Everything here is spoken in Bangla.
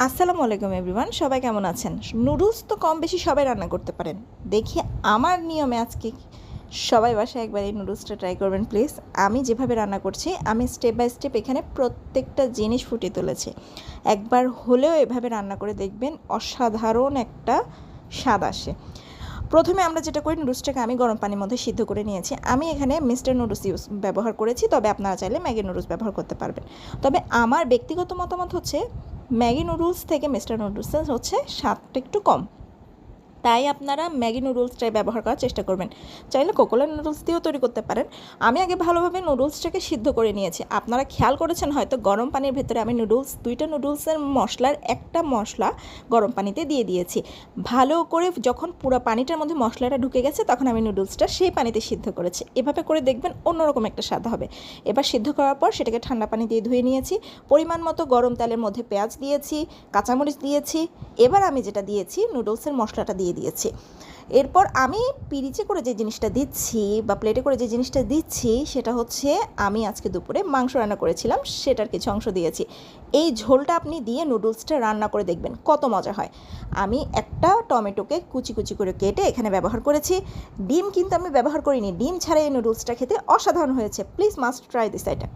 আসসালামু আলাইকুম এভরিওয়ান, সবাই কেমন আছেন? নুডলস তো কম বেশি সবাই রান্না করতে পারেন। দেখি আমার নিয়মে আজকে সবাই বাসায় একবার এই নুডলসটা ট্রাই করবেন প্লিজ। আমি যেভাবে রান্না করছি, আমি স্টেপ বাই স্টেপ এখানে প্রত্যেকটা জিনিস ফুটিয়ে তুলেছি। একবার হলেও এভাবে রান্না করে দেখবেন, অসাধারণ একটা স্বাদ আসে। প্রথমে আমরা যেটা করি, নুডলসটাকে আমি গরম পানির মধ্যে সিদ্ধ করে নিয়েছি। আমি এখানে মিস্টার নুডলস ব্যবহার করেছি, তবে আপনারা চাইলে ম্যাগি নুডলস ব্যবহার করতে পারবেন। তবে আমার ব্যক্তিগত মতামত হচ্ছে ম্যাগি নুডলস থেকে মিস্টার নুডলসের হচ্ছে স্বাদটা একটু কম। তাই আপনারা ম্যাগি নুডলসটাই ব্যবহার করার চেষ্টা করবেন। চাইলে কোকোলা নুডলস দিয়েও তৈরি করতে পারেন। আমি আগে ভালোভাবে নুডলসটাকে সিদ্ধ করে নিয়েছি। আপনারা খেয়াল করেছেন হয়তো, গরম পানির ভেতরে আমি দুইটা নুডলসের মশলার একটা মশলা গরম পানিতে দিয়ে দিয়েছি। ভালো করে যখন পুরো পানিটার মধ্যে মশলাটা ঢুকে গেছে, তখন আমি নুডলসটা সেই পানিতে সিদ্ধ করেছি। এভাবে করে দেখবেন অন্যরকম একটা স্বাদ হবে। এবার সিদ্ধ করার পর সেটাকে ঠান্ডা পানি দিয়ে ধুয়ে নিয়েছি। পরিমাণ মতো গরম তেলের মধ্যে পেঁয়াজ দিয়েছি, কাঁচামরিচ দিয়েছি। এবার আমি যেটা দিয়েছি, নুডলসের মশলাটা দিয়েছি। এরপর আমি পিরিচে করে যে জিনিসটা দিচ্ছি বা প্লেটে করে যে জিনিসটা দিচ্ছি, সেটা হচ্ছে আমি আজকে দুপুরে মাংস রান্না করেছিলাম, সেটার কিছু অংশ দিয়েছি। এই ঝোলটা আপনি দিয়ে নুডলসটা রান্না করে দেখবেন কত মজা হয়। আমি একটা টমেটোকে কুচি কুচি করে কেটে এখানে ব্যবহার করেছি। ডিম কিন্তু আমি ব্যবহার করিনি। ডিম ছাড়া এই নুডলসটা খেতে অসাধারণ হয়েছে। Please must try this item.